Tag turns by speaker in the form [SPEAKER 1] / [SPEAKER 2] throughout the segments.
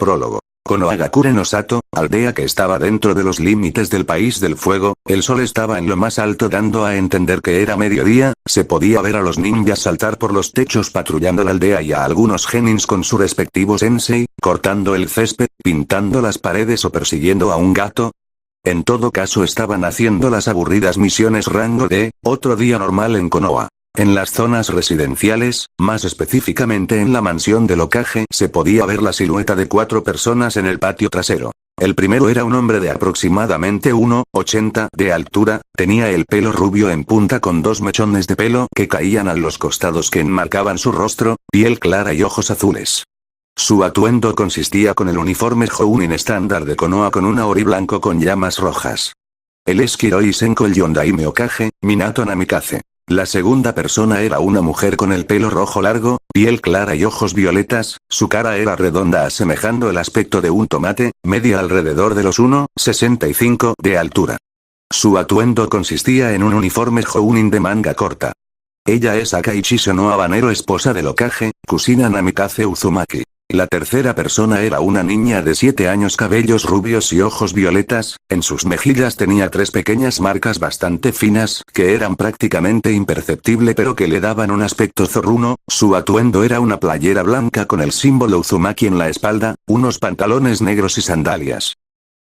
[SPEAKER 1] Prólogo. Konohagakure no Sato, aldea que estaba dentro de los límites del país del fuego, el sol estaba en lo más alto dando a entender que era mediodía, se podía ver a los ninjas saltar por los techos patrullando la aldea y a algunos genins con su respectivo sensei, cortando el césped, pintando las paredes o persiguiendo a un gato. En todo caso estaban haciendo las aburridas misiones rango D, otro día normal en Konoha. En las zonas residenciales, más específicamente en la mansión del Hokage, se podía ver la silueta de 4 personas en el patio trasero. El primero era un hombre de aproximadamente 1,80 de altura, tenía el pelo rubio en punta con 2 mechones de pelo que caían a los costados que enmarcaban su rostro, piel clara y ojos azules. Su atuendo consistía con el uniforme Jounin estándar de Konoha con un ori blanco con llamas rojas. Él es Kiroi Senko el Yondaime Hokage, Minato Namikaze. La segunda persona era una mujer con el pelo rojo largo, piel clara y ojos violetas, su cara era redonda asemejando el aspecto de un tomate, media alrededor de los 1,65 de altura. Su atuendo consistía en un uniforme Jounin de manga corta. Ella es Akaichi no Habanero, esposa del Hokage, Kusina Namikaze Uzumaki. La tercera persona era una niña de 7 años, cabellos rubios y ojos violetas, en sus mejillas tenía 3 pequeñas marcas bastante finas, que eran prácticamente imperceptibles pero que le daban un aspecto zorruno, su atuendo era una playera blanca con el símbolo Uzumaki en la espalda, unos pantalones negros y sandalias.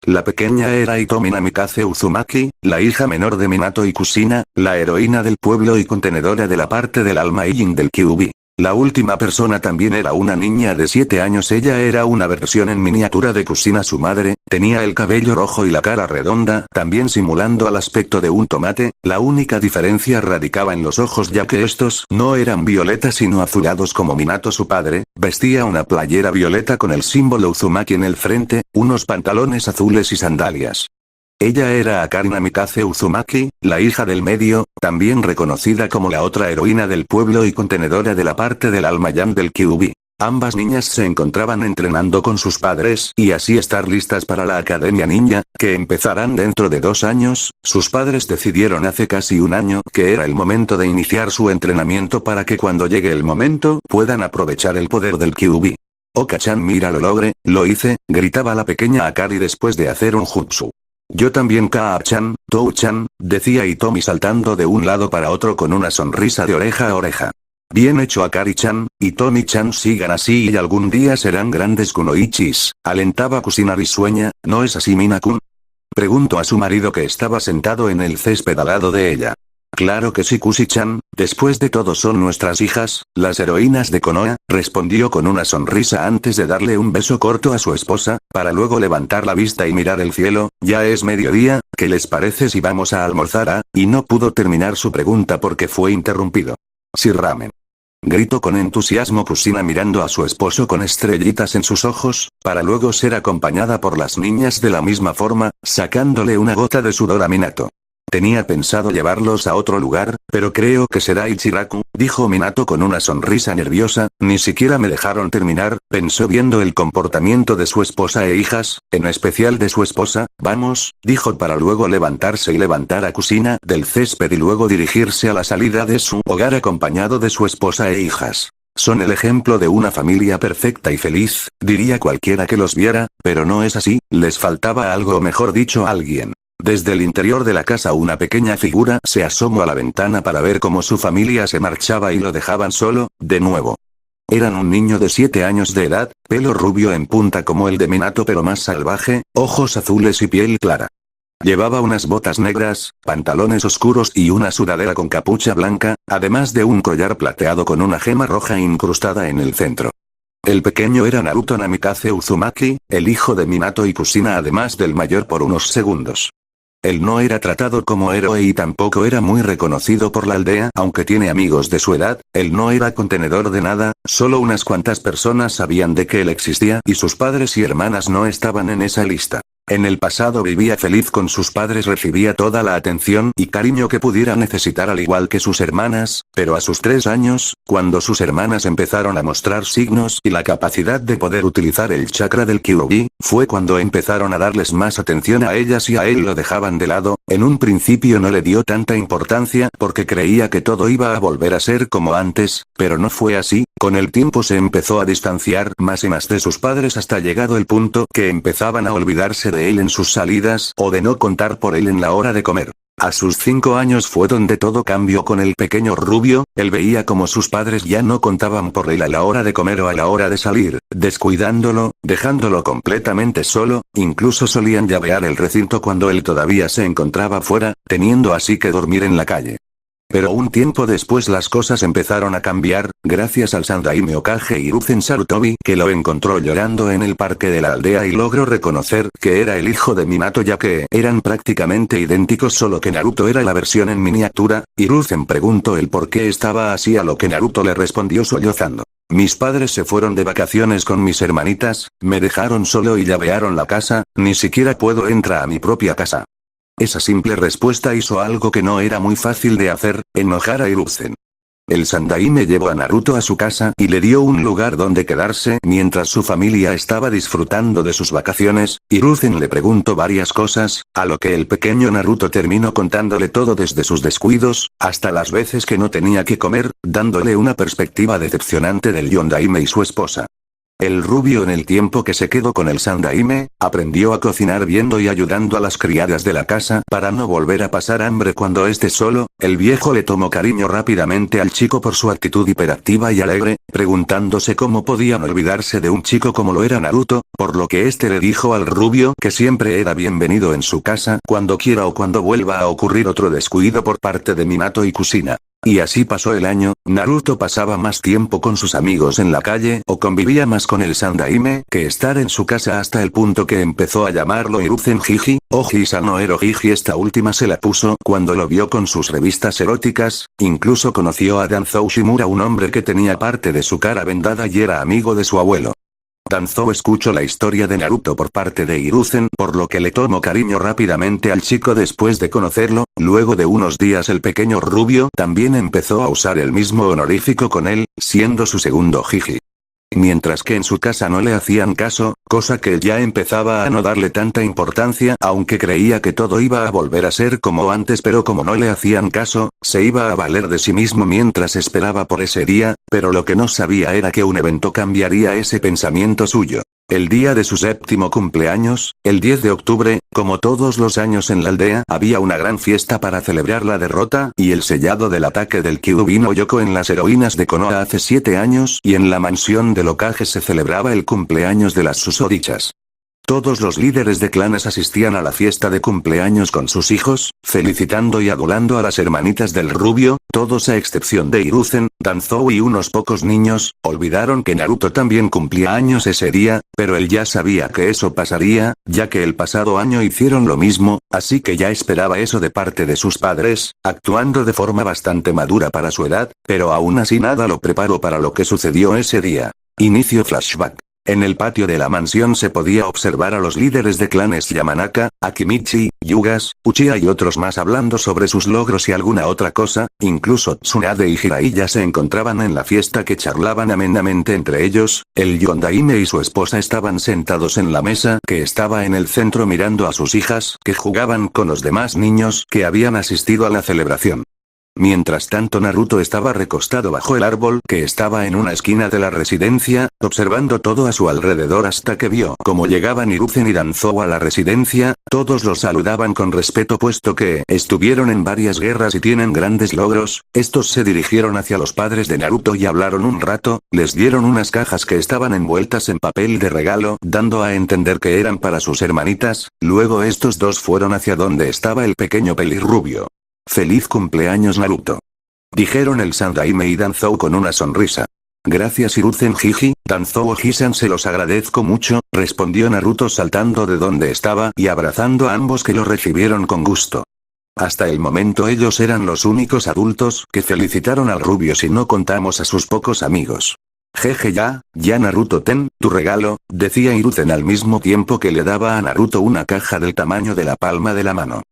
[SPEAKER 1] La pequeña era Hitomi Namikaze Uzumaki, la hija menor de Minato y Kusina, la heroína del pueblo y contenedora de la parte del alma Yin del Kyuubi. La última persona también era una niña de 7 años, ella era una versión en miniatura de Kusina su madre, tenía el cabello rojo y la cara redonda, también simulando al aspecto de un tomate, la única diferencia radicaba en los ojos ya que estos no eran violetas sino azulados como Minato su padre, vestía una playera violeta con el símbolo Uzumaki en el frente, unos pantalones azules y sandalias. Ella era Akari Namikaze Uzumaki, la hija del medio, también reconocida como la otra heroína del pueblo y contenedora de la parte del alma Yang del Kyuubi. Ambas niñas se encontraban entrenando con sus padres y así estar listas para la Academia Ninja, que empezarán dentro de 2 años. Sus padres decidieron hace casi un año que era el momento de iniciar su entrenamiento para que cuando llegue el momento puedan aprovechar el poder del Kyuubi. Oka-chan, mira, lo logré, lo hice, gritaba la pequeña Akari después de hacer un jutsu. Yo también, Kaa-chan, Tou-chan, decía Hitomi saltando de un lado para otro con una sonrisa de oreja a oreja. Bien hecho, Akari-chan, Hitomi-chan, sigan así y algún día serán grandes kunoichis, alentaba Kusina risueña, ¿no es así, Mina-kun? Preguntó a su marido que estaba sentado en el césped al lado de ella. Claro que sí, Kushi-chan, después de todo son nuestras hijas, las heroínas de Konoha, respondió con una sonrisa antes de darle un beso corto a su esposa, para luego levantar la vista y mirar el cielo. Ya es mediodía, ¿qué les parece si vamos a almorzar? Y no pudo terminar su pregunta porque fue interrumpido. Sí, ramen. Gritó con entusiasmo Kusina mirando a su esposo con estrellitas en sus ojos, para luego ser acompañada por las niñas de la misma forma, sacándole una gota de sudor a Minato. Tenía pensado llevarlos a otro lugar, pero creo que será Ichiraku, dijo Minato con una sonrisa nerviosa, ni siquiera me dejaron terminar, pensó viendo el comportamiento de su esposa e hijas, en especial de su esposa. Vamos, dijo para luego levantarse y levantar a Kusina del césped y luego dirigirse a la salida de su hogar acompañado de su esposa e hijas. Son el ejemplo de una familia perfecta y feliz, diría cualquiera que los viera, pero no es así, les faltaba algo o mejor dicho alguien. Desde el interior de la casa una pequeña figura se asomó a la ventana para ver cómo su familia se marchaba y lo dejaban solo, de nuevo. Eran un niño de 7 años de edad, pelo rubio en punta como el de Minato pero más salvaje, ojos azules y piel clara. Llevaba unas botas negras, pantalones oscuros y una sudadera con capucha blanca, además de un collar plateado con una gema roja incrustada en el centro. El pequeño era Naruto Namikaze Uzumaki, el hijo de Minato y Kusina además del mayor por unos segundos. Él no era tratado como héroe y tampoco era muy reconocido por la aldea, aunque tiene amigos de su edad, él no era contenedor de nada, solo unas cuantas personas sabían de que él existía y sus padres y hermanas no estaban en esa lista. En el pasado vivía feliz con sus padres, recibía toda la atención y cariño que pudiera necesitar al igual que sus hermanas, pero a sus 3 años, cuando sus hermanas empezaron a mostrar signos y la capacidad de poder utilizar el chakra del Kyuubi, fue cuando empezaron a darles más atención a ellas y a él lo dejaban de lado, En un principio no le dio tanta importancia porque creía que todo iba a volver a ser como antes, pero no fue así. Con el tiempo se empezó a distanciar más y más de sus padres hasta llegado el punto que empezaban a olvidarse de él en sus salidas o de no contar por él en la hora de comer. A sus 5 años fue donde todo cambió con el pequeño rubio. Él veía como sus padres ya no contaban por él a la hora de comer o a la hora de salir, descuidándolo, dejándolo completamente solo, incluso solían llavear el recinto cuando él todavía se encontraba fuera, teniendo así que dormir en la calle. Pero un tiempo después las cosas empezaron a cambiar, gracias al Sandaime Hokage Hiruzen Sarutobi que lo encontró llorando en el parque de la aldea y logró reconocer que era el hijo de Minato ya que eran prácticamente idénticos solo que Naruto era la versión en miniatura. Hiruzen preguntó el por qué estaba así a lo que Naruto le respondió sollozando. Mis padres se fueron de vacaciones con mis hermanitas, me dejaron solo y llavearon la casa, ni siquiera puedo entrar a mi propia casa. Esa simple respuesta hizo algo que no era muy fácil de hacer, enojar a Hiruzen. El Sandaime llevó a Naruto a su casa y le dio un lugar donde quedarse mientras su familia estaba disfrutando de sus vacaciones. Hiruzen le preguntó varias cosas, a lo que el pequeño Naruto terminó contándole todo desde sus descuidos, hasta las veces que no tenía que comer, dándole una perspectiva decepcionante del Yondaime y su esposa. El rubio en el tiempo que se quedó con el Sandaime, aprendió a cocinar viendo y ayudando a las criadas de la casa para no volver a pasar hambre cuando esté solo. El viejo le tomó cariño rápidamente al chico por su actitud hiperactiva y alegre, preguntándose cómo podían olvidarse de un chico como lo era Naruto, por lo que este le dijo al rubio que siempre era bienvenido en su casa cuando quiera o cuando vuelva a ocurrir otro descuido por parte de Minato y Kushina. Y así pasó el año. Naruto pasaba más tiempo con sus amigos en la calle o convivía más con el Sandaime que estar en su casa hasta el punto que empezó a llamarlo Hiruzen Jiji, o Hisano Ero Jiji. Esta última se la puso cuando lo vio con sus revistas eróticas. Incluso conoció a Danzou Shimura, un hombre que tenía parte de su cara vendada y era amigo de su abuelo. Danzou escuchó la historia de Naruto por parte de Hiruzen, por lo que le tomó cariño rápidamente al chico después de conocerlo. Luego de unos días el pequeño rubio también empezó a usar el mismo honorífico con él, siendo su segundo Jiji. Mientras que en su casa no le hacían caso, cosa que él ya empezaba a no darle tanta importancia, aunque creía que todo iba a volver a ser como antes, pero como no le hacían caso, se iba a valer de sí mismo mientras esperaba por ese día, pero lo que no sabía era que un evento cambiaría ese pensamiento suyo. El día de su 7º cumpleaños, el 10 de octubre, como todos los años en la aldea, había una gran fiesta para celebrar la derrota y el sellado del ataque del Kyuubi no Yoko en las heroínas de Konoha hace 7 años, y en la mansión del Hokage se celebraba el cumpleaños de las susodichas. Todos los líderes de clanes asistían a la fiesta de cumpleaños con sus hijos, felicitando y adulando a las hermanitas del rubio. Todos a excepción de Hiruzen, Danzou y unos pocos niños, olvidaron que Naruto también cumplía años ese día, pero él ya sabía que eso pasaría, ya que el pasado año hicieron lo mismo, así que ya esperaba eso de parte de sus padres, actuando de forma bastante madura para su edad, pero aún así nada lo preparó para lo que sucedió ese día. Inicio flashback. En el patio de la mansión se podía observar a los líderes de clanes Yamanaka, Akimichi, Yugas, Uchiha y otros más hablando sobre sus logros y alguna otra cosa. Incluso Tsunade y Jiraiya se encontraban en la fiesta que charlaban amenamente entre ellos. El Yondaime y su esposa estaban sentados en la mesa que estaba en el centro mirando a sus hijas que jugaban con los demás niños que habían asistido a la celebración. Mientras tanto Naruto estaba recostado bajo el árbol que estaba en una esquina de la residencia, observando todo a su alrededor hasta que vio cómo llegaban Hiruzen y Danzou a la residencia. Todos los saludaban con respeto puesto que estuvieron en varias guerras y tienen grandes logros. Estos se dirigieron hacia los padres de Naruto y hablaron un rato, les dieron unas cajas que estaban envueltas en papel de regalo, dando a entender que eran para sus hermanitas. Luego estos dos fueron hacia donde estaba el pequeño pelirrubio. «Feliz cumpleaños Naruto», dijeron el Sandaime y Danzou con una sonrisa. «Gracias Hiruzen Jiji, Danzou Hisan se los agradezco mucho», respondió Naruto saltando de donde estaba y abrazando a ambos que lo recibieron con gusto. Hasta el momento ellos eran los únicos adultos que felicitaron al rubio si no contamos a sus pocos amigos. «Jeje ya Naruto ten, tu regalo», decía Hiruzen al mismo tiempo que le daba a Naruto una caja del tamaño de la palma de la mano.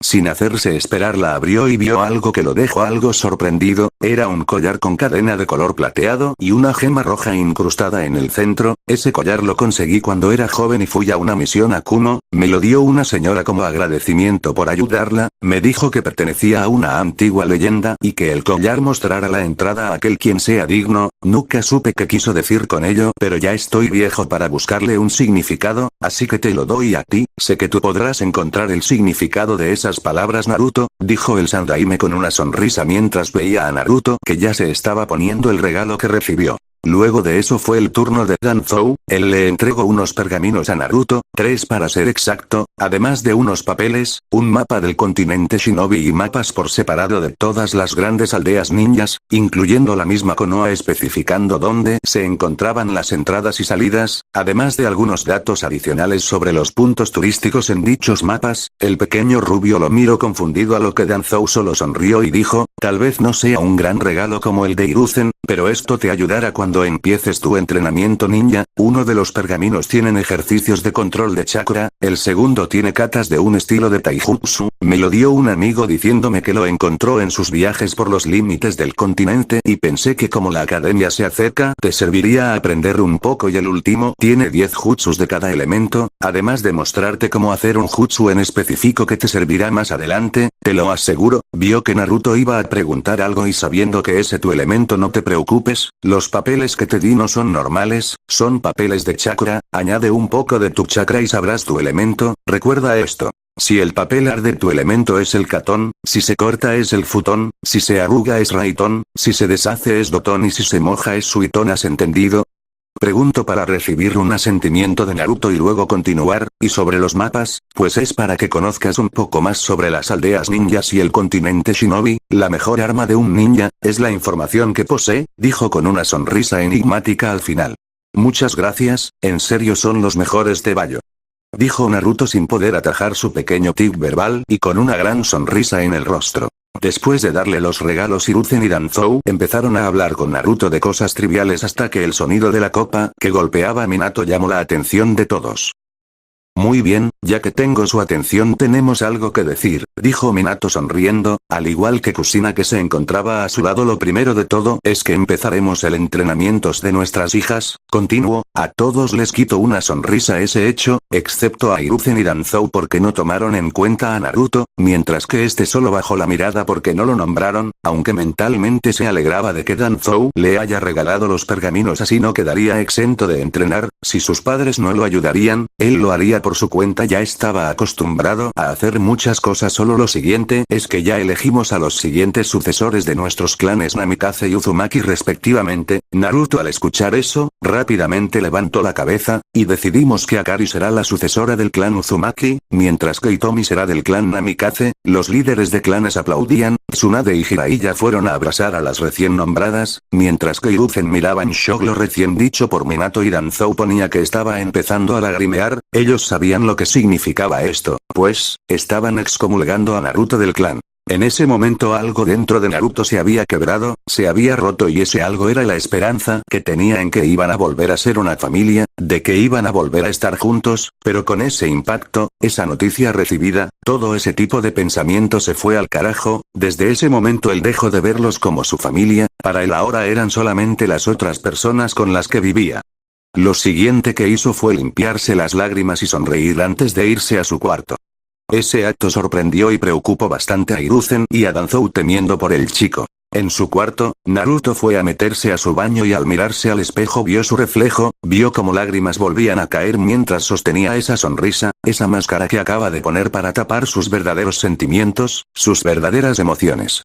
[SPEAKER 1] Sin hacerse esperar la abrió y vio algo que lo dejó algo sorprendido, era un collar con cadena de color plateado y una gema roja incrustada en el centro. Ese collar lo conseguí cuando era joven y fui a una misión a Kumo, me lo dio una señora como agradecimiento por ayudarla, me dijo que pertenecía a una antigua leyenda y que el collar mostrara la entrada a aquel quien sea digno. Nunca supe qué quiso decir con ello, pero ya estoy viejo para buscarle un significado, así que te lo doy a ti, sé que tú podrás encontrar el significado de esas palabras Naruto, dijo el Sandaime con una sonrisa mientras veía a Naruto que ya se estaba poniendo el regalo que recibió. Luego de eso fue el turno de Danzou, él le entregó unos pergaminos a Naruto, 3 para ser exacto, además de unos papeles, un mapa del continente Shinobi y mapas por separado de todas las grandes aldeas ninjas, incluyendo la misma Konoha especificando dónde se encontraban las entradas y salidas, además de algunos datos adicionales sobre los puntos turísticos en dichos mapas. El pequeño rubio lo miró confundido a lo que Danzou solo sonrió y dijo, tal vez no sea un gran regalo como el de Hiruzen, pero esto te ayudará cuando empieces tu entrenamiento ninja. Uno de los pergaminos tienen ejercicios de control de chakra, el segundo tiene katas de un estilo de taijutsu, me lo dio un amigo diciéndome que lo encontró en sus viajes por los límites del continente y pensé que como la academia se acerca te serviría a aprender un poco y el último tiene 10 jutsus de cada elemento, además de mostrarte cómo hacer un jutsu en específico que te servirá más adelante, te lo aseguro. Vio que Naruto iba a preguntar algo y sabiendo que ese tu elemento no te preocupes, los papeles que te di no son normales, son papeles de chakra, añade un poco de tu chakra y sabrás tu elemento, recuerda esto. Si el papel arde tu elemento es el catón, si se corta es el futón, si se arruga es raitón, si se deshace es dotón y si se moja es suitón, ¿has entendido? Pregunto para recibir un asentimiento de Naruto y luego continuar, y sobre los mapas, pues es para que conozcas un poco más sobre las aldeas ninjas y el continente Shinobi, la mejor arma de un ninja, es la información que posee, dijo con una sonrisa enigmática al final. Muchas gracias, en serio son los mejores de Bayo. Dijo Naruto sin poder atajar su pequeño tic verbal y con una gran sonrisa en el rostro. Después de darle los regalos, Hiruzen y Danzou empezaron a hablar con Naruto de cosas triviales hasta que el sonido de la copa que golpeaba a Minato llamó la atención de todos. Muy bien, ya que tengo su atención tenemos algo que decir, dijo Minato sonriendo, al igual que Kusina que se encontraba a su lado. Lo primero de todo es que empezaremos el entrenamiento de nuestras hijas, continuó, a todos les quitó una sonrisa ese hecho, excepto a Hiruzen y Danzou porque no tomaron en cuenta a Naruto, mientras que este solo bajó la mirada porque no lo nombraron, aunque mentalmente se alegraba de que Danzou le haya regalado los pergaminos, así no quedaría exento de entrenar. Si sus padres no lo ayudarían, él lo haría por su cuenta. Ya estaba acostumbrado a hacer muchas cosas. Solo lo siguiente es que ya elegimos a los siguientes sucesores de nuestros clanes Namikaze y Uzumaki respectivamente. Naruto al escuchar eso, rápidamente levantó la cabeza, y decidimos que Akari será la sucesora del clan Uzumaki, mientras que Hitomi será del clan Namikaze. Los líderes de clanes aplaudían, Tsunade y Jiraiya fueron a abrazar a las recién nombradas, mientras que Hiruzen miraba en shock lo recién dicho por Minato y Danzou ponía que estaba empezando a lagrimear. Ellos sabían lo que significaba esto, pues, estaban excomulgando a Naruto del clan. En ese momento algo dentro de Naruto se había quebrado, se había roto y ese algo era la esperanza que tenía en que iban a volver a ser una familia, de que iban a volver a estar juntos, pero con ese impacto, esa noticia recibida, todo ese tipo de pensamiento se fue al carajo. Desde ese momento él dejó de verlos como su familia, para él ahora eran solamente las otras personas con las que vivía. Lo siguiente que hizo fue limpiarse las lágrimas y sonreír antes de irse a su cuarto. Ese acto sorprendió y preocupó bastante a Hiruzen y a Danzou temiendo por el chico. En su cuarto, Naruto fue a meterse a su baño y al mirarse al espejo vio su reflejo, vio como lágrimas volvían a caer mientras sostenía esa sonrisa, esa máscara que acaba de poner para tapar sus verdaderos sentimientos, sus verdaderas emociones.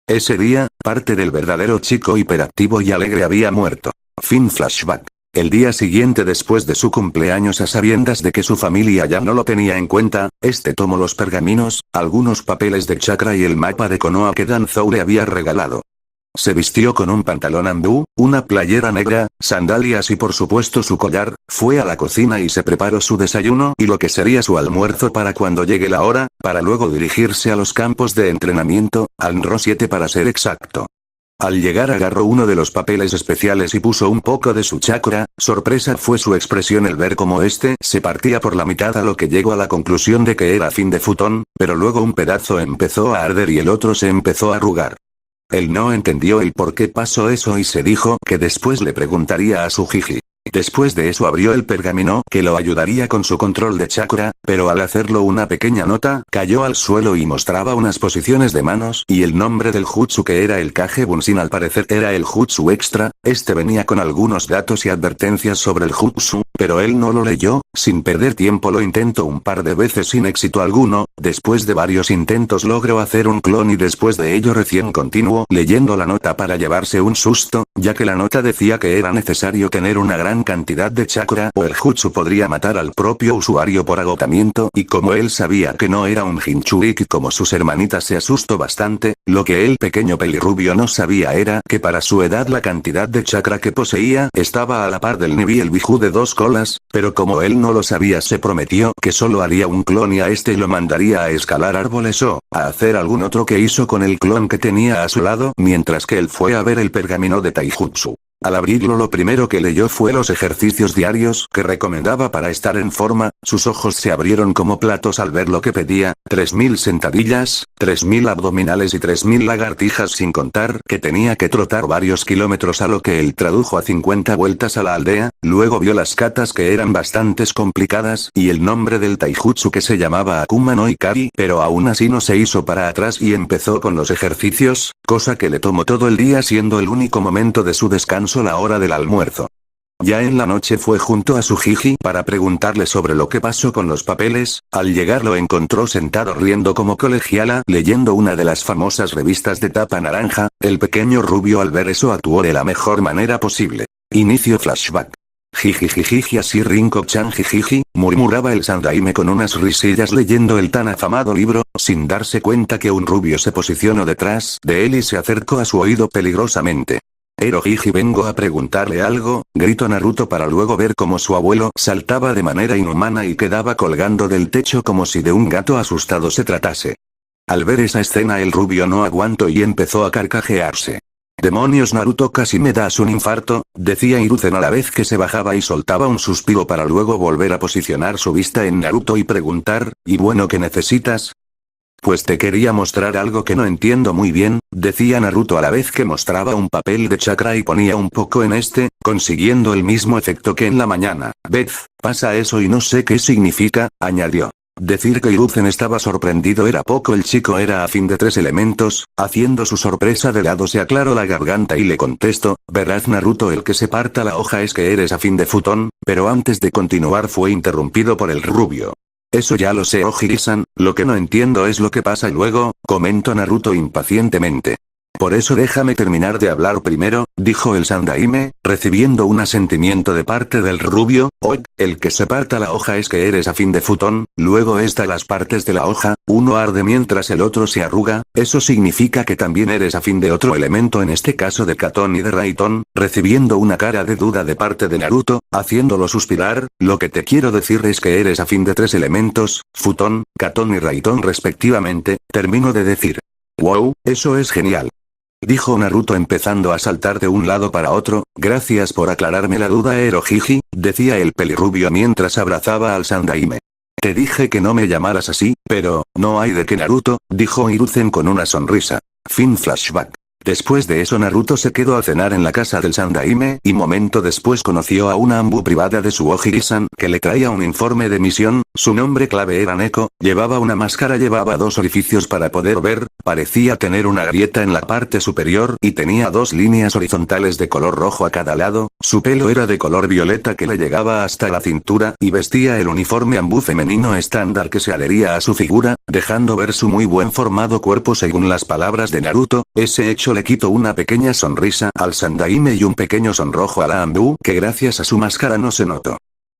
[SPEAKER 1] Ese día, parte del verdadero chico hiperactivo y alegre había muerto. Fin flashback. El día siguiente después de su cumpleaños, a sabiendas de que su familia ya no lo tenía en cuenta, este tomó los pergaminos, algunos papeles de chakra y el mapa de Konoha que Danzou le había regalado. Se vistió con un pantalón hindú, una playera negra, sandalias y por supuesto su collar, fue a la cocina y se preparó su desayuno y lo que sería su almuerzo para cuando llegue la hora, para luego dirigirse a los campos de entrenamiento, al NRO 7 para ser exacto. Al llegar agarró uno de los papeles especiales y puso un poco de su chakra. Sorpresa fue su expresión el ver cómo este se partía por la mitad, a lo que llegó a la conclusión de que era fin de futón, pero luego un pedazo empezó a arder y el otro se empezó a arrugar. Él no entendió el por qué pasó eso y se dijo que después le preguntaría a su Jiji. Después de eso abrió el pergamino que lo ayudaría con su control de chakra, pero al hacerlo una pequeña nota cayó al suelo y mostraba unas posiciones de manos y el nombre del jutsu que era el Kage Bunshin. Al parecer era el jutsu extra, este venía con algunos datos y advertencias sobre el jutsu, pero él no lo leyó. Sin perder tiempo lo intentó un par de veces sin éxito alguno. Después de varios intentos logró hacer un clon y después de ello recién continuó leyendo la nota para llevarse un susto, ya que la nota decía que era necesario tener una gran cantidad de chakra o el jutsu podría matar al propio usuario por agotamiento, y como él sabía que no era un Jinchuriki como sus hermanitas, se asustó bastante. Lo que el pequeño pelirrubio no sabía era que para su edad la cantidad de chakra que poseía estaba a la par del Nibi el Biju de 2 colas, pero como él no lo sabía se prometió que solo haría un clon y a este lo mandaría a escalar árboles o a hacer algún otro que hizo con el clon que tenía a su lado, mientras que él fue a ver el pergamino de Taijutsu. Al abrirlo lo primero que leyó fue los ejercicios diarios que recomendaba para estar en forma. Sus ojos se abrieron como platos al ver lo que pedía: 3000 sentadillas, 3000 abdominales y 3000 lagartijas, sin contar que tenía que trotar varios kilómetros, a lo que él tradujo a 50 vueltas a la aldea. Luego vio las katas que eran bastantes complicadas y el nombre del taijutsu que se llamaba Akuma no Ikari, pero aún así no se hizo para atrás y empezó con los ejercicios, cosa que le tomó todo el día, siendo el único momento de su descanso la hora del almuerzo. Ya en la noche fue junto a su Jiji para preguntarle sobre lo que pasó con los papeles. Al llegar lo encontró sentado riendo como colegiala leyendo una de las famosas revistas de tapa naranja. El pequeño rubio al ver eso actuó de la mejor manera posible. Inicio flashback. Jijijijiji, así Rinko-chan jijiji, murmuraba el Sandaime con unas risillas leyendo el tan afamado libro, sin darse cuenta que un rubio se posicionó detrás de él y se acercó a su oído peligrosamente. Ero Jiji, vengo a preguntarle algo, gritó Naruto para luego ver cómo su abuelo saltaba de manera inhumana y quedaba colgando del techo como si de un gato asustado se tratase. Al ver esa escena el rubio no aguantó y empezó a carcajearse. Demonios, Naruto, casi me das un infarto, decía Hiruzen a la vez que se bajaba y soltaba un suspiro para luego volver a posicionar su vista en Naruto y preguntar: ¿y bueno, qué necesitas? Pues te quería mostrar algo que no entiendo muy bien, decía Naruto a la vez que mostraba un papel de chakra y ponía un poco en este, consiguiendo el mismo efecto que en la mañana. Beth, pasa eso y no sé qué significa, añadió. Decir que Hiruzen estaba sorprendido era poco, el chico era afín de 3 elementos. Haciendo su sorpresa de lado se aclaró la garganta y le contestó: verás, Naruto, el que se parta la hoja es que eres afín de futón, pero antes de continuar fue interrumpido por el rubio. Eso ya lo sé, Ojiri-san, lo que no entiendo es lo que pasa luego, comentó Naruto impacientemente. Por eso déjame terminar de hablar primero, dijo el Sandaime, recibiendo un asentimiento de parte del rubio. El que se parta la hoja es que eres afín de futón, luego están las partes de la hoja, uno arde mientras el otro se arruga, eso significa que también eres afín de otro elemento, en este caso de Katon y de Raiton, recibiendo una cara de duda de parte de Naruto, haciéndolo suspirar. Lo que te quiero decir es que eres afín de 3 elementos, Futón, Katon y Raiton respectivamente, termino de decir. Wow, eso es genial, dijo Naruto empezando a saltar de un lado para otro. Gracias por aclararme la duda, Ero Jiji, decía el pelirrubio mientras abrazaba al Sandaime. Te dije que no me llamaras así, pero, no hay de qué, Naruto, dijo Hiruzen con una sonrisa. Fin flashback. Después de eso Naruto se quedó a cenar en la casa del Sandaime y momento después conoció a una ambu privada de su Ojiri-san que le traía un informe de misión. Su nombre clave era Neko, llevaba una máscara, llevaba 2 orificios para poder ver, parecía tener una grieta en la parte superior y tenía 2 líneas horizontales de color rojo a cada lado. Su pelo era de color violeta que le llegaba hasta la cintura y vestía el uniforme ambu femenino estándar que se adhería a su figura, dejando ver su muy buen formado cuerpo según las palabras de Naruto. Ese hecho le quitó una pequeña sonrisa al Sandaime y un pequeño sonrojo a la ambu que gracias a su máscara no se notó.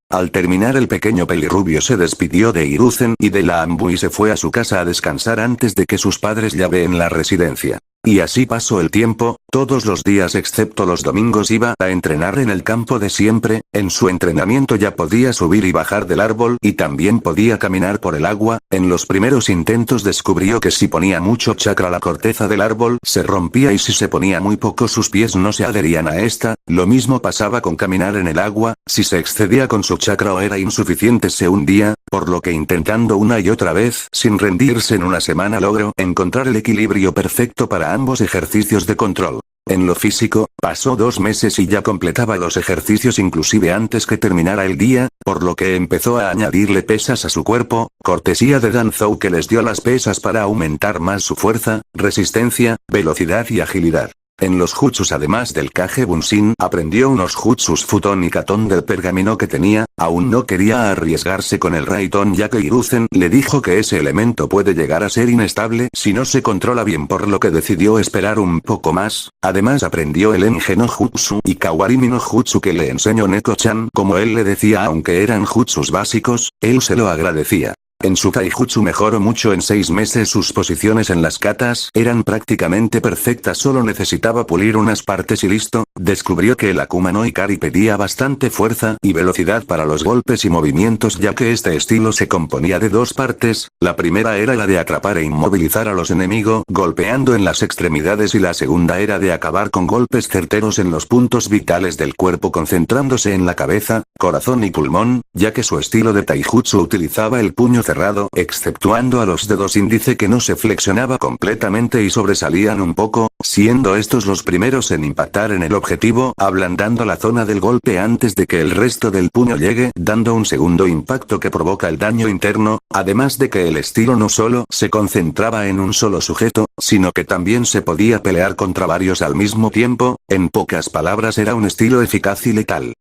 [SPEAKER 1] Al terminar el pequeño pelirrubio se despidió de Hiruzen y de la ambu y se fue a su casa a descansar antes de que sus padres ya en la residencia. Y así pasó el tiempo, todos los días excepto los domingos iba a entrenar en el campo de siempre. En su entrenamiento ya podía subir y bajar del árbol y también podía caminar por el agua. En los primeros intentos descubrió que si ponía mucho chakra la corteza del árbol se rompía y si se ponía muy poco sus pies no se adherían a esta. Lo mismo pasaba con caminar en el agua, si se excedía con su chakra o era insuficiente se hundía, por lo que intentando una y otra vez sin rendirse en una semana logró encontrar el equilibrio perfecto para ambos ejercicios de control. En lo físico, pasó 2 meses y ya completaba los ejercicios inclusive antes que terminara el día, por lo que empezó a añadirle pesas a su cuerpo, cortesía de Dan Zhou que les dio las pesas para aumentar más su fuerza, resistencia, velocidad y agilidad. En los jutsus además del Kage Bunshin aprendió unos jutsus Futon y Katon del pergamino que tenía, aún no quería arriesgarse con el Raiton ya que Hiruzen le dijo que ese elemento puede llegar a ser inestable si no se controla bien por lo que decidió esperar un poco más, además aprendió el Enge no Jutsu y Kawarimi no Jutsu que le enseñó Neko-chan como él le decía aunque eran jutsus básicos, él se lo agradecía. En su taijutsu mejoró mucho en 6 meses sus posiciones en las katas eran prácticamente perfectas solo necesitaba pulir unas partes y listo, descubrió que el Akuma no Ikari pedía bastante fuerza y velocidad para los golpes y movimientos ya que este estilo se componía de 2 partes, la primera era la de atrapar e inmovilizar a los enemigos golpeando en las extremidades y la segunda era de acabar con golpes certeros en los puntos vitales del cuerpo concentrándose en la cabeza, corazón y pulmón, ya que su estilo de taijutsu utilizaba el puño cerrado, exceptuando a los dedos índice que no se flexionaba completamente y sobresalían un poco, siendo estos los primeros en impactar en el objetivo, ablandando la zona del golpe antes de que el resto del puño llegue, dando un segundo impacto que provoca el daño interno, además de que el estilo no solo se concentraba en un solo sujeto, sino que también se podía pelear contra varios al mismo tiempo, en pocas palabras era un estilo eficaz y letal.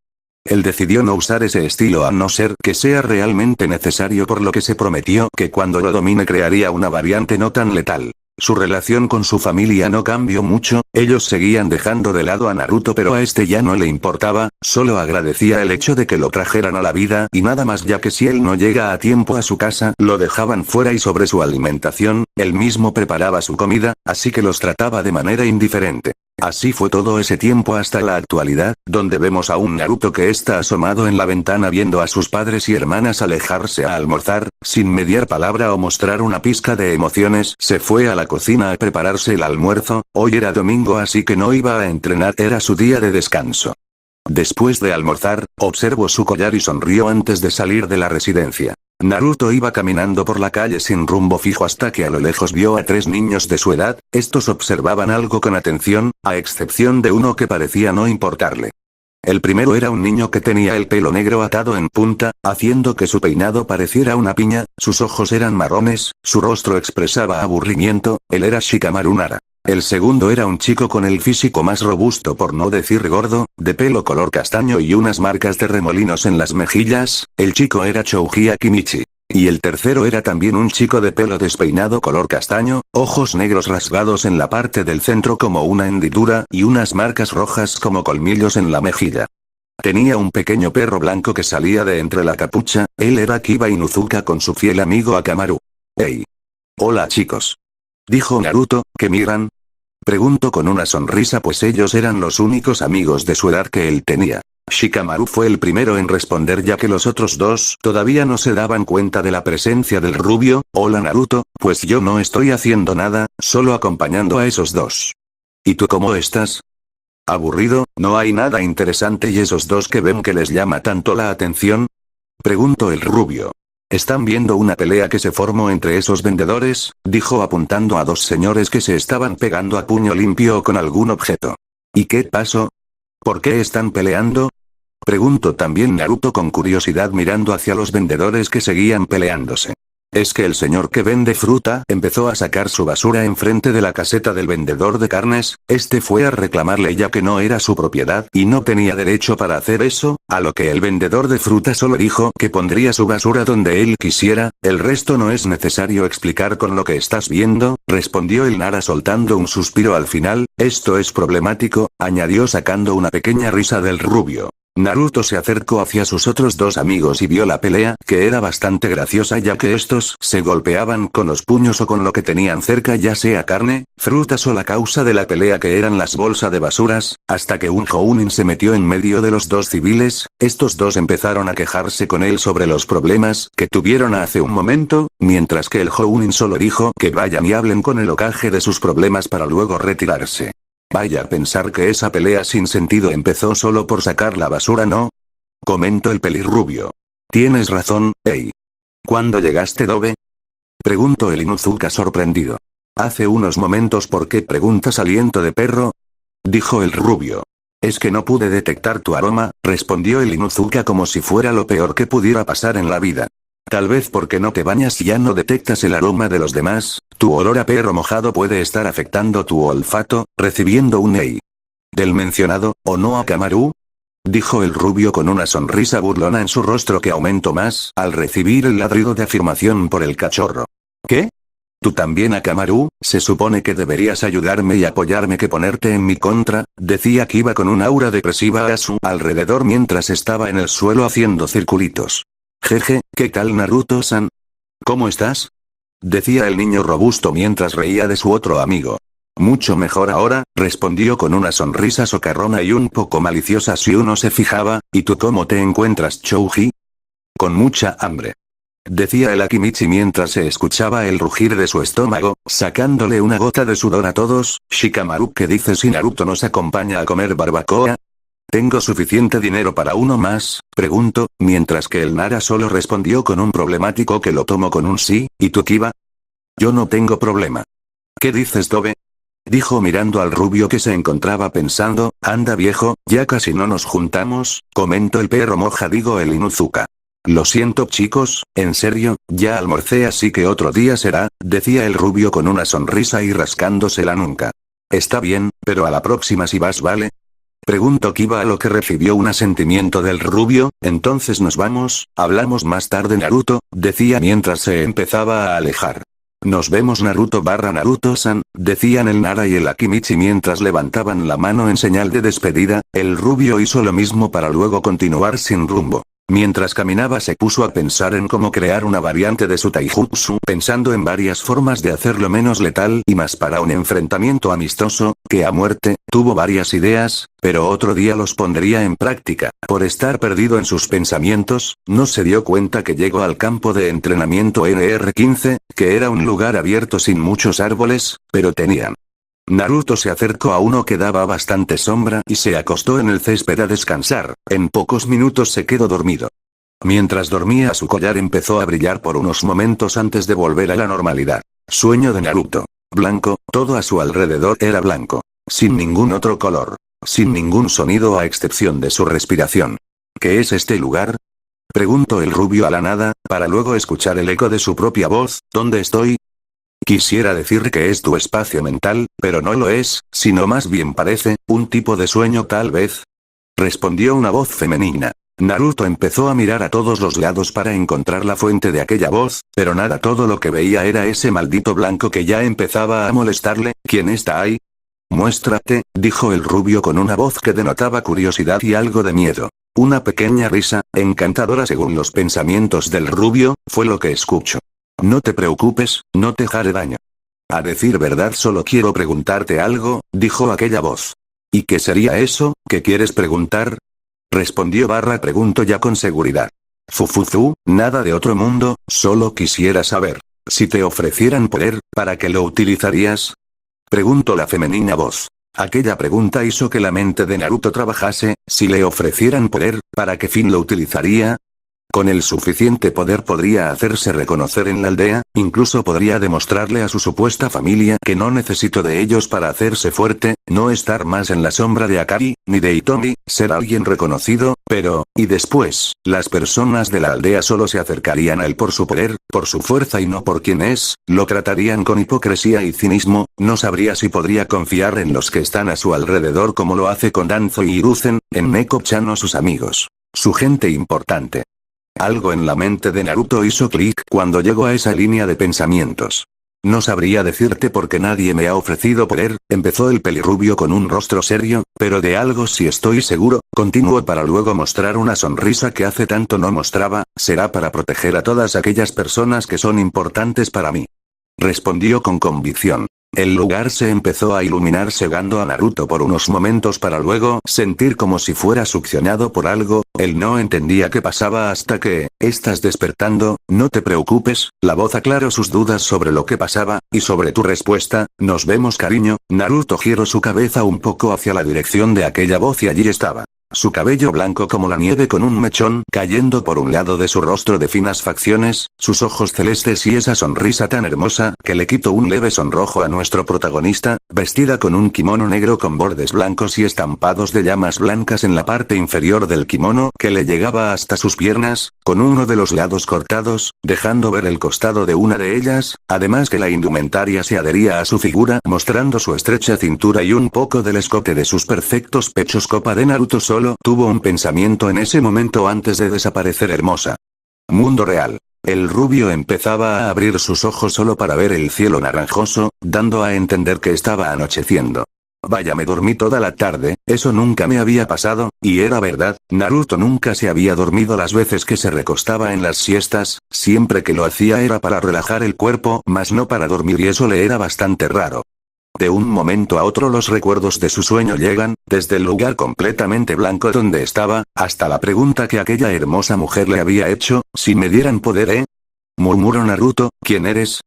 [SPEAKER 1] Él decidió no usar ese estilo a no ser que sea realmente necesario por lo que se prometió que cuando lo domine crearía una variante no tan letal. Su relación con su familia no cambió mucho, ellos seguían dejando de lado a Naruto pero a este ya no le importaba, solo agradecía el hecho de que lo trajeran a la vida y nada más ya que si él no llega a tiempo a su casa lo dejaban fuera y sobre su alimentación, él mismo preparaba su comida, así que los trataba de manera indiferente. Así fue todo ese tiempo hasta la actualidad, donde vemos a un Naruto que está asomado en la ventana viendo a sus padres y hermanas alejarse a almorzar, sin mediar palabra o mostrar una pizca de emociones, se fue a la cocina a prepararse el almuerzo, hoy era domingo así que no iba a entrenar, era su día de descanso. Después de almorzar, observó su collar y sonrió antes de salir de la residencia. Naruto iba caminando por la calle sin rumbo fijo hasta que a lo lejos vio a 3 niños de su edad, estos observaban algo con atención, a excepción de uno que parecía no importarle. El primero era un niño que tenía el pelo negro atado en punta, haciendo que su peinado pareciera una piña, sus ojos eran marrones, su rostro expresaba aburrimiento, él era Shikamaru Nara. El segundo era un chico con el físico más robusto por no decir gordo, de pelo color castaño y unas marcas de remolinos en las mejillas, el chico era Chouji Akimichi. Y el tercero era también un chico de pelo despeinado color castaño, ojos negros rasgados en la parte del centro como una hendidura y unas marcas rojas como colmillos en la mejilla. Tenía un pequeño perro blanco que salía de entre la capucha, él era Kiba Inuzuka con su fiel amigo Akamaru. «Hey. Hola chicos», dijo Naruto, ¿qué miran? Preguntó con una sonrisa pues ellos eran los únicos amigos de su edad que él tenía. Shikamaru fue el primero en responder ya que los otros dos todavía no se daban cuenta de la presencia del rubio. Hola Naruto, pues yo no estoy haciendo nada, solo acompañando a esos dos. ¿Y tú cómo estás? ¿Aburrido? ¿No hay nada interesante y esos dos que ven que les llama tanto la atención? Preguntó el rubio. ¿Están viendo una pelea que se formó entre esos vendedores?, dijo apuntando a 2 señores que se estaban pegando a puño limpio con algún objeto. ¿Y qué pasó? ¿Por qué están peleando? Preguntó también Naruto con curiosidad mirando hacia los vendedores que seguían peleándose. Es que el señor que vende fruta empezó a sacar su basura enfrente de la caseta del vendedor de carnes, este fue a reclamarle ya que no era su propiedad y no tenía derecho para hacer eso, a lo que el vendedor de fruta solo dijo que pondría su basura donde él quisiera, el resto no es necesario explicar con lo que estás viendo, respondió el Nara soltando un suspiro al final, esto es problemático, añadió sacando una pequeña risa del rubio. Naruto se acercó hacia sus otros dos amigos y vio la pelea, que era bastante graciosa ya que estos se golpeaban con los puños o con lo que tenían cerca, ya sea carne, frutas o la causa de la pelea que eran las bolsas de basuras, hasta que un Jounin se metió en medio de los dos civiles. Estos dos empezaron a quejarse con él sobre los problemas que tuvieron hace un momento, mientras que el Jounin solo dijo que vayan y hablen con el Hokage de sus problemas para luego retirarse. Vaya a pensar que esa pelea sin sentido empezó solo por sacar la basura, ¿no? Comentó el pelirrubio. Tienes razón, Ei. ¿Cuándo llegaste, Dobe? Preguntó el Inuzuka sorprendido. Hace unos momentos. ¿Por qué preguntas, aliento de perro? Dijo el rubio. Es que no pude detectar tu aroma, respondió el Inuzuka como si fuera lo peor que pudiera pasar en la vida. Tal vez porque no te bañas y ya no detectas el aroma de los demás, tu olor a perro mojado puede estar afectando tu olfato, recibiendo un Ei. ¿Del mencionado, o no Akamaru? Dijo el rubio con una sonrisa burlona en su rostro que aumentó más al recibir el ladrido de afirmación por el cachorro. ¿Qué? ¿Tú también, Akamaru? Se supone que deberías ayudarme y apoyarme que ponerte en mi contra, decía Kiba con un aura depresiva a su alrededor mientras estaba en el suelo haciendo circulitos. Jeje, ¿qué tal, Naruto-san? ¿Cómo estás? Decía el niño robusto mientras reía de su otro amigo. Mucho mejor ahora, respondió con una sonrisa socarrona y un poco maliciosa si uno se fijaba. ¿Y tú cómo te encuentras, Chouji? Con mucha hambre. Decía el Akimichi mientras se escuchaba el rugir de su estómago, sacándole una gota de sudor a todos. Shikamaru, ¿qué dices si Naruto nos acompaña a comer barbacoa? ¿Tengo suficiente dinero para uno más? Preguntó, mientras que el Nara solo respondió con un problemático que lo tomó con un sí. ¿Y tú, Kiba? Yo no tengo problema. ¿Qué dices, Dobe? Dijo mirando al rubio que se encontraba pensando. Anda viejo, ya casi no nos juntamos, comentó el perro moja, digo el Inuzuka. Lo siento chicos, en serio, ya almorcé así que otro día será, decía el rubio con una sonrisa y rascándose la nuca. Está bien, pero a la próxima si vas, ¿vale? Preguntó Kiba, a lo que recibió un asentimiento del rubio. Entonces nos vamos, hablamos más tarde, Naruto, decía mientras se empezaba a alejar. Nos vemos, Naruto-Naruto-san, decían el Nara y el Akimichi mientras levantaban la mano en señal de despedida. El rubio hizo lo mismo para luego continuar sin rumbo. Mientras caminaba se puso a pensar en cómo crear una variante de su taijutsu, pensando en varias formas de hacerlo menos letal y más para un enfrentamiento amistoso, que a muerte. Tuvo varias ideas, pero otro día los pondría en práctica. Por estar perdido en sus pensamientos, no se dio cuenta que llegó al campo de entrenamiento NR-15, que era un lugar abierto sin muchos árboles, pero tenían. Naruto se acercó a uno que daba bastante sombra y se acostó en el césped a descansar. En pocos minutos se quedó dormido. Mientras dormía su collar empezó a brillar por unos momentos antes de volver a la normalidad. Sueño de Naruto. Blanco, todo a su alrededor era blanco. Sin ningún otro color. Sin ningún sonido a excepción de su respiración. ¿Qué es este lugar? Preguntó el rubio a la nada, para luego escuchar el eco de su propia voz. ¿Dónde estoy? Quisiera decir que es tu espacio mental, pero no lo es, sino más bien parece, un tipo de sueño tal vez. Respondió una voz femenina. Naruto empezó a mirar a todos los lados para encontrar la fuente de aquella voz, pero nada, todo lo que veía era ese maldito blanco que ya empezaba a molestarle. ¿Quién está ahí? Muéstrate, dijo el rubio con una voz que denotaba curiosidad y algo de miedo. Una pequeña risa, encantadora según los pensamientos del rubio, fue lo que escuchó. No te preocupes, no te haré daño. A decir verdad solo quiero preguntarte algo, dijo aquella voz. ¿Y qué sería eso, que quieres preguntar? Respondió pregunto ya con seguridad. Fufuzu, nada de otro mundo, solo quisiera saber. Si te ofrecieran poder, ¿para qué lo utilizarías? Preguntó la femenina voz. Aquella pregunta hizo que la mente de Naruto trabajase. Si le ofrecieran poder, ¿para qué fin lo utilizaría? Con el suficiente poder podría hacerse reconocer en la aldea, incluso podría demostrarle a su supuesta familia que no necesito de ellos para hacerse fuerte, no estar más en la sombra de Akari, ni de Hitomi, ser alguien reconocido, pero, y después, las personas de la aldea solo se acercarían a él por su poder, por su fuerza y no por quién es, lo tratarían con hipocresía y cinismo, no sabría si podría confiar en los que están a su alrededor como lo hace con Danzo y Hiruzen, en Neko-chan o sus amigos. Su gente importante. Algo en la mente de Naruto hizo clic cuando llegó a esa línea de pensamientos. No sabría decirte porque nadie me ha ofrecido poder, empezó el pelirrubio con un rostro serio, pero de algo sí estoy seguro, continuó para luego mostrar una sonrisa que hace tanto no mostraba, será para proteger a todas aquellas personas que son importantes para mí. Respondió con convicción. El lugar se empezó a iluminar cegando a Naruto por unos momentos para luego sentir como si fuera succionado por algo, él no entendía qué pasaba hasta que, estás despertando, no te preocupes, la voz aclaró sus dudas sobre lo que pasaba, y sobre tu respuesta, nos vemos cariño, Naruto giró su cabeza un poco hacia la dirección de aquella voz y allí estaba. Su cabello blanco como la nieve con un mechón cayendo por un lado de su rostro de finas facciones, sus ojos celestes y esa sonrisa tan hermosa que le quitó un leve sonrojo a nuestro protagonista, vestida con un kimono negro con bordes blancos y estampados de llamas blancas en la parte inferior del kimono que le llegaba hasta sus piernas, con uno de los lados cortados, dejando ver el costado de una de ellas, además que la indumentaria se adhería a su figura mostrando su estrecha cintura y un poco del escote de sus perfectos pechos. Copa de Naruto solo tuvo un pensamiento en ese momento antes de desaparecer hermosa. Mundo real. El rubio empezaba a abrir sus ojos solo para ver el cielo naranjoso, dando a entender que estaba anocheciendo. Vaya, me dormí toda la tarde, eso nunca me había pasado, y era verdad, Naruto nunca se había dormido las veces que se recostaba en las siestas, siempre que lo hacía era para relajar el cuerpo, mas no para dormir y eso le era bastante raro. De un momento a otro los recuerdos de su sueño llegan, desde el lugar completamente blanco donde estaba, hasta la pregunta que aquella hermosa mujer le había hecho, si me dieran poder, murmuró Naruto, ¿quién eres?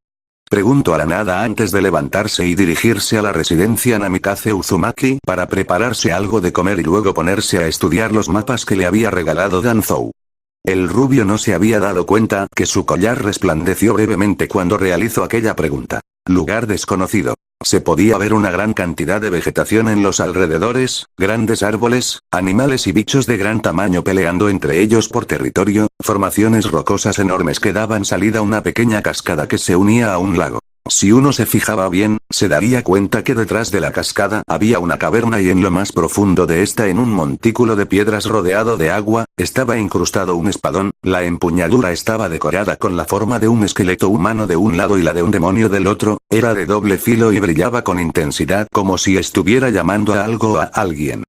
[SPEAKER 1] Preguntó a la nada antes de levantarse y dirigirse a la residencia Namikaze Uzumaki para prepararse algo de comer y luego ponerse a estudiar los mapas que le había regalado Danzou. El rubio no se había dado cuenta que su collar resplandeció brevemente cuando realizó aquella pregunta. Lugar desconocido. Se podía ver una gran cantidad de vegetación en los alrededores, grandes árboles, animales y bichos de gran tamaño peleando entre ellos por territorio, formaciones rocosas enormes que daban salida a una pequeña cascada que se unía a un lago. Si uno se fijaba bien, se daría cuenta que detrás de la cascada había una caverna y en lo más profundo de esta, en un montículo de piedras rodeado de agua, estaba incrustado un espadón, la empuñadura estaba decorada con la forma de un esqueleto humano de un lado y la de un demonio del otro, era de doble filo y brillaba con intensidad como si estuviera llamando a algo o a alguien.